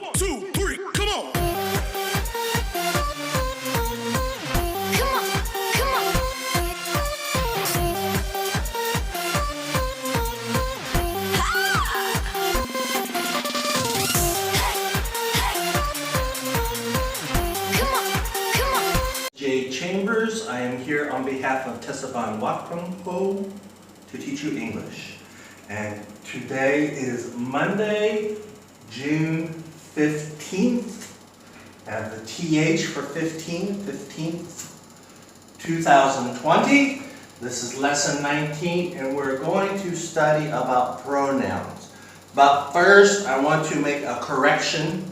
1, 2, 3, come on. Chambers. I am here on behalf of Tessavan Wakrongpo to teach you English. And today is Monday, June 15th. I have the TH for 15th, 2020. This is lesson 19, and we're going to study about pronouns. But first, I want to make a correction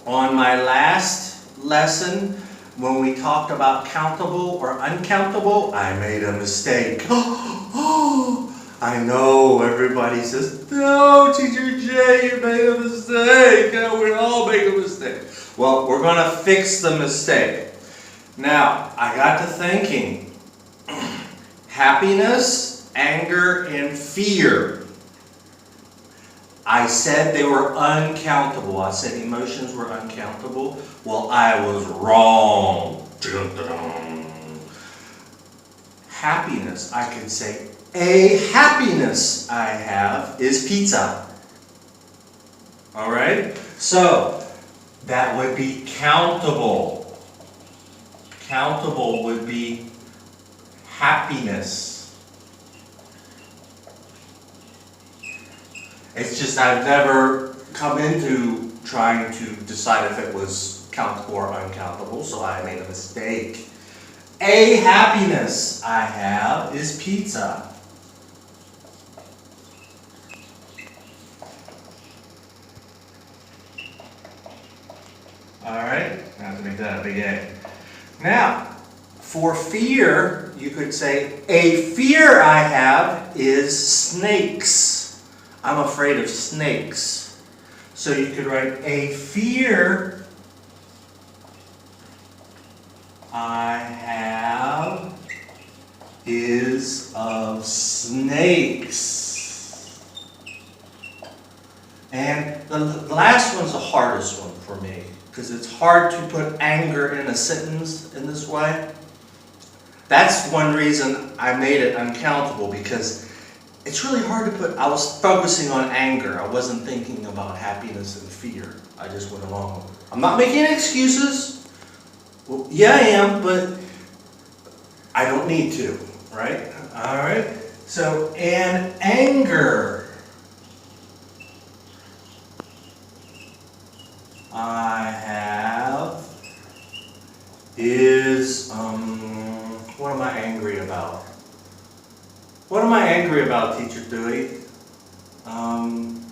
on my last lesson. When we talked about countable or uncountable, I made a mistake. I know everybody says, no, Teacher Jay, you made a mistake. We all make a mistake. Well, we're going to fix the mistake. Now, I got to thinking, happiness, anger, and fear. I said they were uncountable. I said emotions were uncountable. Well, I was wrong. Happiness, I could say, a happiness I have is pizza. All right? So, that would be countable. Countable would be happiness. It's just I've never come into trying to decide if it was countable or uncountable, so I made a mistake. A happiness I have is pizza. Alright, I have to make that a big A. Now, for fear, you could say, a fear I have is snakes. I'm afraid of snakes. So you could write, a fear I have is of snakes. And the last one's the hardest one for me, because it's hard to put anger in a sentence in this way. That's one reason I made it uncountable, because it's really hard to put. I was focusing on anger. I wasn't thinking about happiness and fear. I just went along with it. I'm not making excuses. Well, yeah, I am, but I don't need to, right? All right. So, and anger I have is, what am I angry about? What am I angry about, Teacher Dewey?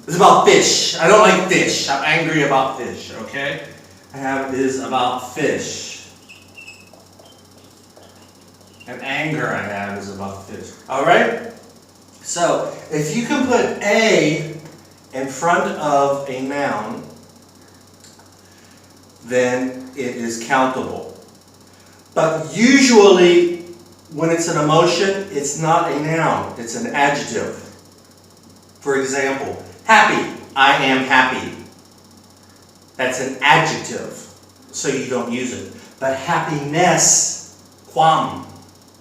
It's about fish. I don't like fish. I'm angry about fish, okay? I have is about fish. And anger I have is about fish. Alright? So, if you can put a in front of a noun, then it is countable. But usually, when it's an emotion, it's not a noun, it's an adjective. For example, happy, I am happy. That's an adjective, so you don't use it. But happiness, kwam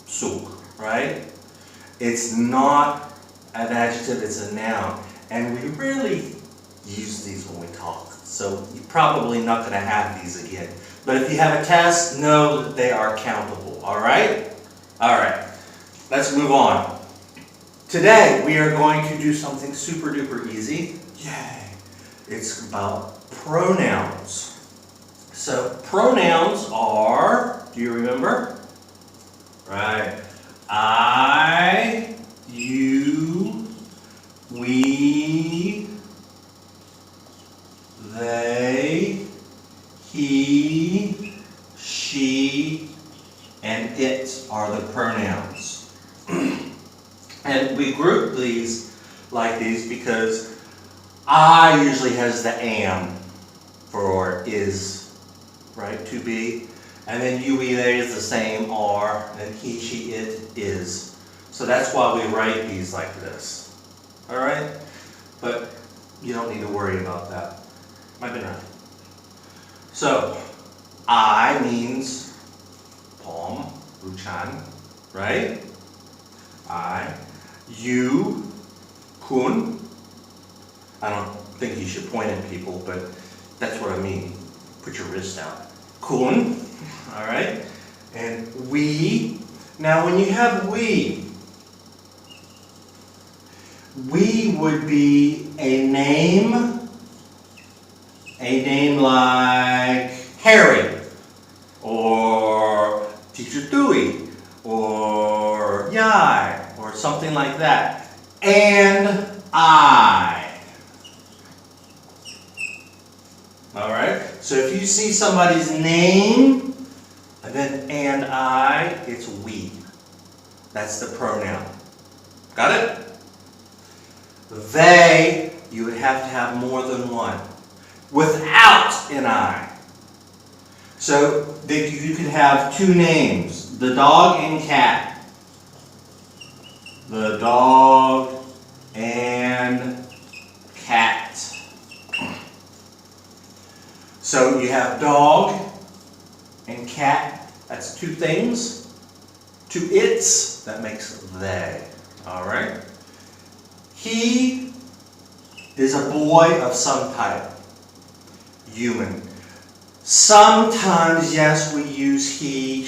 suk, right? It's not an adjective, it's a noun. And we rarely use these when we talk, so you're probably not going to have these again. But if you have a test, know that they are countable, all right? All right, let's move on. Today, we are going to do something super duper easy. Yay! It's about pronouns. So, pronouns are, do you remember? Right. I, you, we, they, he, she, and it are the pronouns. And we group these like these because I usually has the am for is, right, to be. And then you, we, they is the same are, and he, she, it is. So that's why we write these like this. Alright? But you don't need to worry about that. Might be right. So, I means palm, uchan, right? I. You, kun. I don't think you should point at people, but that's what I mean. Put your wrist out. Kun, all right? And we. Now, when you have we would be a name like Harry, or Teacher Dewey, or Yai, or something like that. And I. Alright? So if you see somebody's name, and then and I, it's we. That's the pronoun. Got it? They, you would have to have more than one. Without an I. So you could have two names, the dog and cat. The dog and cat. So you have dog and cat, that's two things. Two its, that makes they. Alright? He is a boy of some type. Human. Sometimes, yes, we use he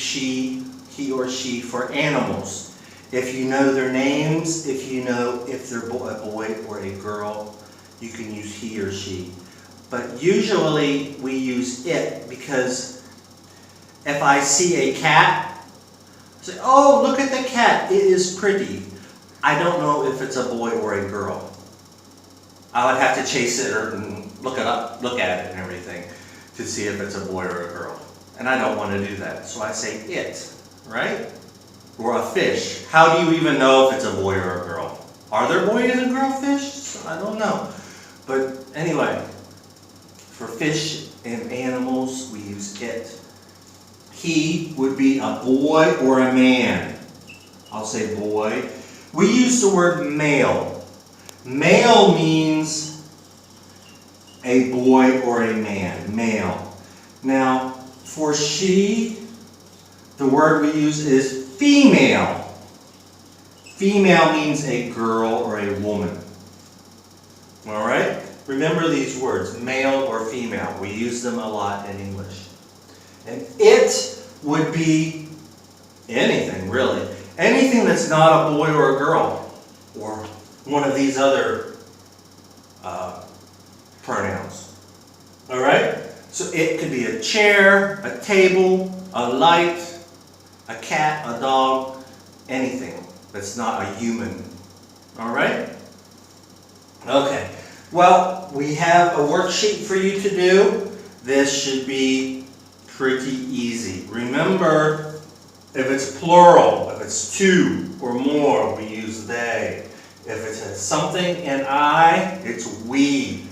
or she for animals. If you know their names, if you know if they're a boy or a girl, you can use he or she. But usually we use it because if I see a cat, I say, oh, look at the cat, it is pretty. I don't know if it's a boy or a girl. I would have to chase it and look it up, look at it and everything to see if it's a boy or a girl. And I don't want to do that. So I say it, right? Or a fish. How do you even know if it's a boy or a girl? Are there boy and girl fish? I don't know. But anyway, for fish and animals, we use it. He would be a boy or a man. I'll say boy. We use the word male. Male means a boy or a man, male. Now, for she, the word we use is female. Female means a girl or a woman. All right? Remember these words, male or female. We use them a lot in English. And it would be anything, really. Anything that's not a boy or a girl, or one of these other pronouns. All right? So it could be a chair, a table, a light, a cat, a dog, anything that's not a human. All right? Okay. Well, we have a worksheet for you to do. This should be pretty easy. Remember, if it's plural, if it's two or more, we use they. If it says something and I, it's we.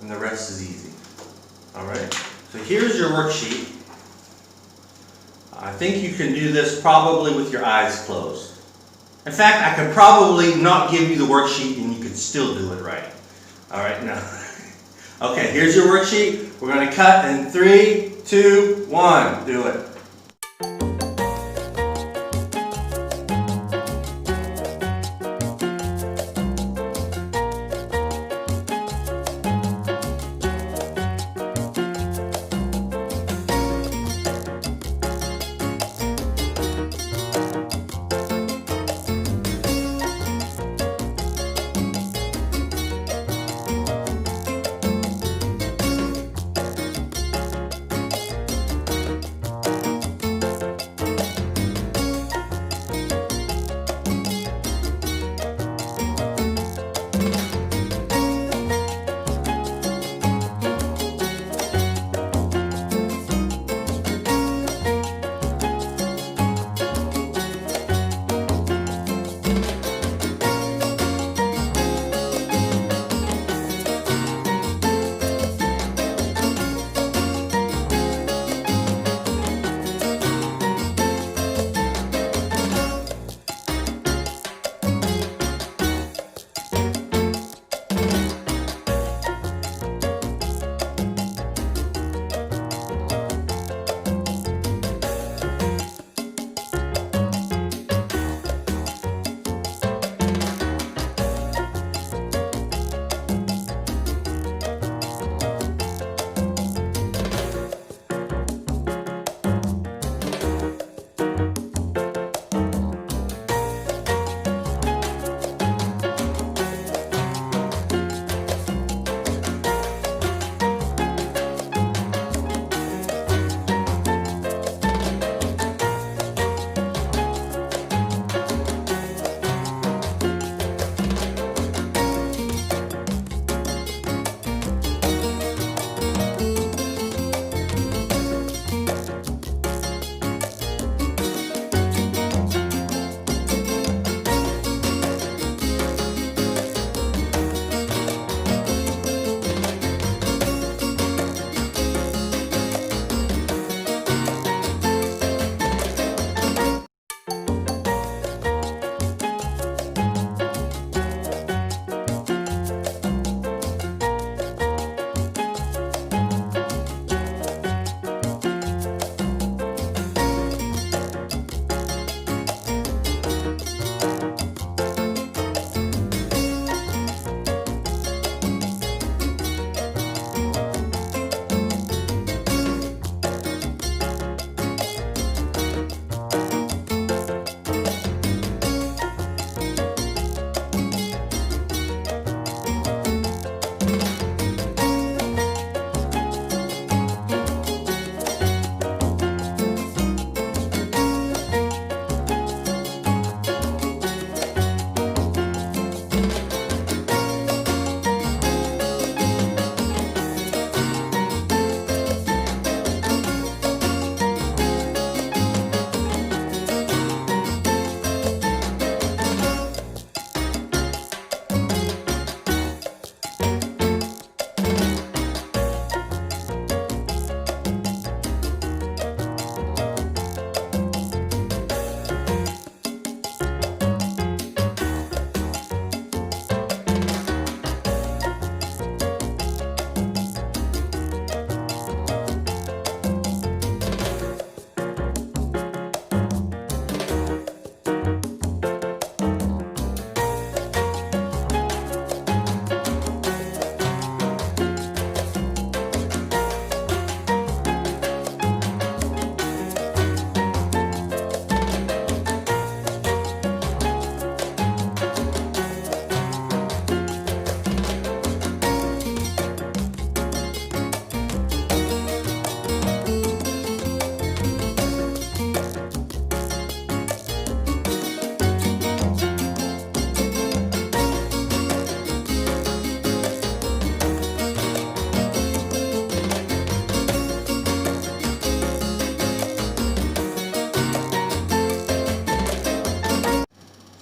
And the rest is easy. Alright? So here's your worksheet. I think you can do this probably with your eyes closed. In fact, I could probably not give you the worksheet and you could still do it right. Alright, now. Okay, here's your worksheet. We're going to cut in 3, 2, 1. Do it.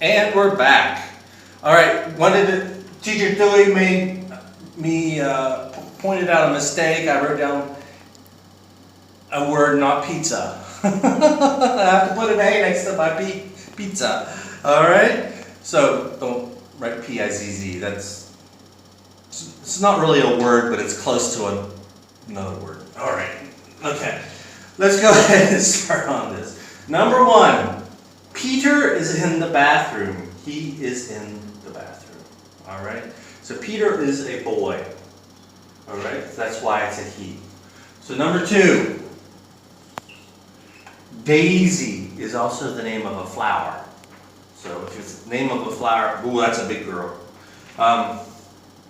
And we're back. All right, Teacher Dewey pointed out a mistake. I wrote down a word, not pizza. I have to put an A next to my pizza. All right, so don't write P-I-Z-Z. It's not really a word, but it's close to another word. All right, okay. Let's go ahead and start on this. Number 1, Peter is in the bathroom. He is in the bathroom. All right, so Peter is a boy. All right, that's why it's a he. So number 2, Daisy is also the name of a flower. So if it's the name of a flower, ooh, that's a big girl.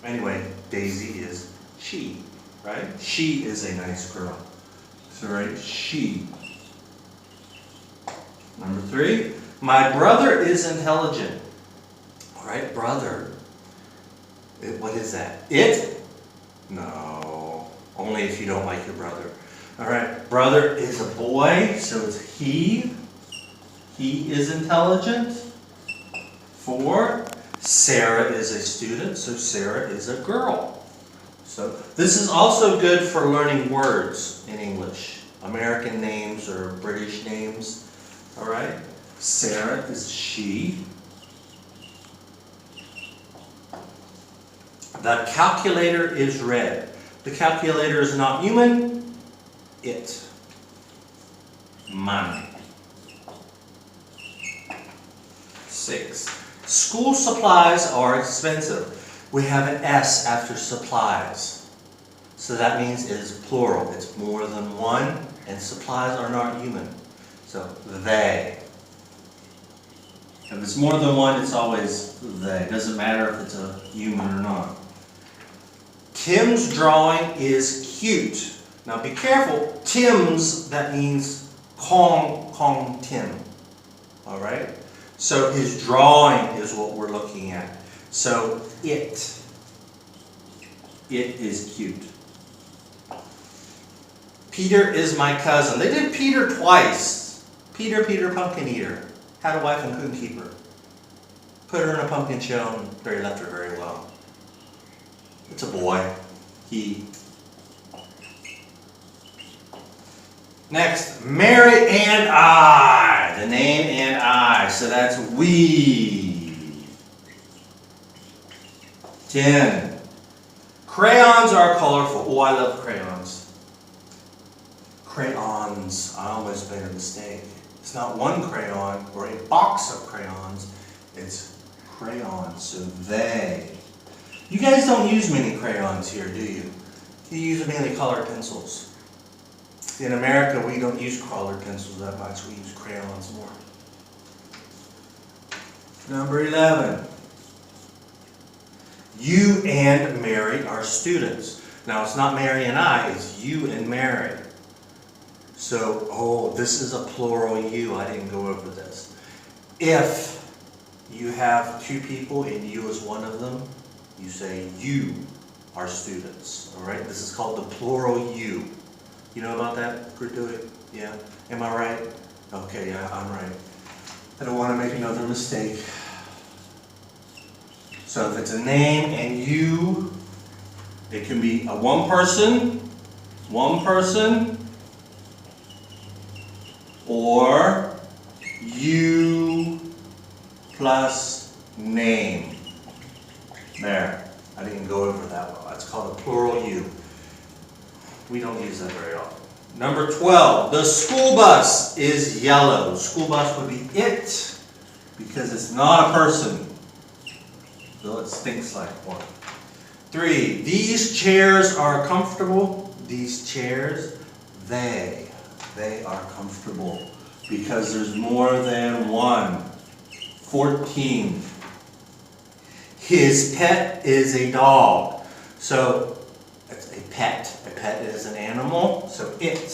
Anyway, Daisy is she, right? She is a nice girl. So right, she. Number 3, my brother is intelligent. All right, brother. What is that? It? No, only if you don't like your brother. All right, brother is a boy, so it's he. He is intelligent. 4, Sarah is a student, so Sarah is a girl. So this is also good for learning words in English. American names or British names. All right, Sarah is she. The calculator is red. The calculator is not human. It. Money. 6. School supplies are expensive. We have an S after supplies. So that means it is plural. It's more than one, and supplies are not human. So they. If it's more than one, it's always they. It doesn't matter if it's a human or not. Tim's drawing is cute. Now be careful. Tim's, that means Kong Tim. All right? So his drawing is what we're looking at. So it is cute. Peter is my cousin. They did Peter twice. Peter, pumpkin eater. Had a wife and couldn't keep her. Put her in a pumpkin shell and Barry left her very well. It's a boy. He. Next, Mary and I. The name and I. So that's we. 10. Crayons are colorful. Oh, I love crayons. Crayons. I almost made a mistake. It's not one crayon or a box of crayons. It's crayons. So they. You guys don't use many crayons here, do you? You use mainly colored pencils. In America, we don't use colored pencils that much. We use crayons more. Number 11. You and Mary are students. Now, it's not Mary and I, it's you and Mary. So, oh, this is a plural you. I didn't go over this. If you have 2 people and you is one of them, you say you are students. All right? This is called the plural you. You know about that? Could do it? Yeah? Am I right? Okay, yeah, I'm right. I don't want to make another mistake. So if it's a name and you, it can be a one person, or you plus name. There. I didn't go over that well. That's called a plural you. We don't use that very often. Number 12. The school bus is yellow. School bus would be it because it's not a person. So it stinks like one. 3. These chairs are comfortable. These chairs, they are comfortable because there's more than one. 14. His pet is a dog. So it's a pet. A pet is an animal. So it.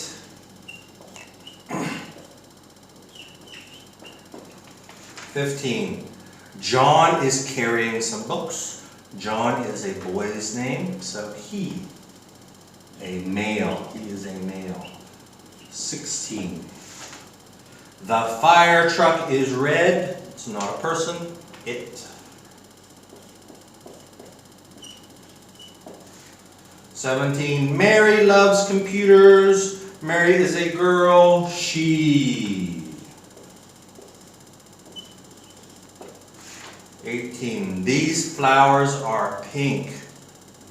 15. John is carrying some books. John is a boy's name. So he. A male. He is a male. 16. The fire truck is red. It's not a person, it. 17, Mary loves computers. Mary is a girl, she. 18, these flowers are pink,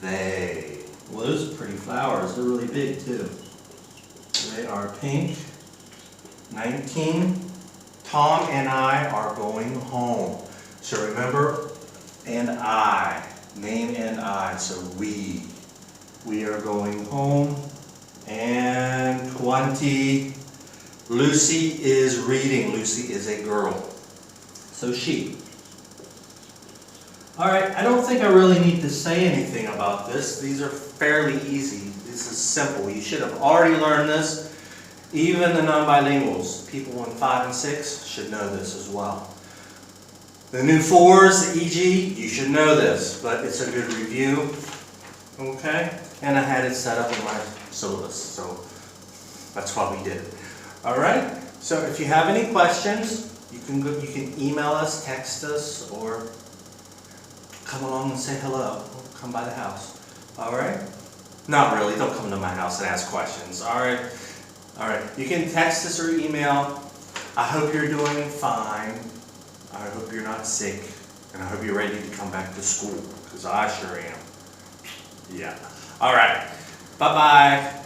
they. Well, those are pretty flowers, they're really big too. They are pink. 19, Tom and I are going home. So remember, and I, name and I, so we. We are going home. And 20, Lucy is reading. Lucy is a girl. So she. Alright, I don't think I really need to say anything about this. These are fairly easy. This is simple. You should have already learned this. Even the non-bilinguals, people in 5 and 6, should know this as well. The new 4s, the EG, you should know this, but it's a good review. Okay? And I had it set up in my syllabus, so that's why we did it. Alright? So if you have any questions, you can email us, text us, or come along and say hello. Come by the house. Alright? Not really, don't come to my house and ask questions. Alright? Alright, you can text us or email. I hope you're doing fine. I hope you're not sick. And I hope you're ready to come back to school, because I sure am. Yeah. Alright. Bye-bye.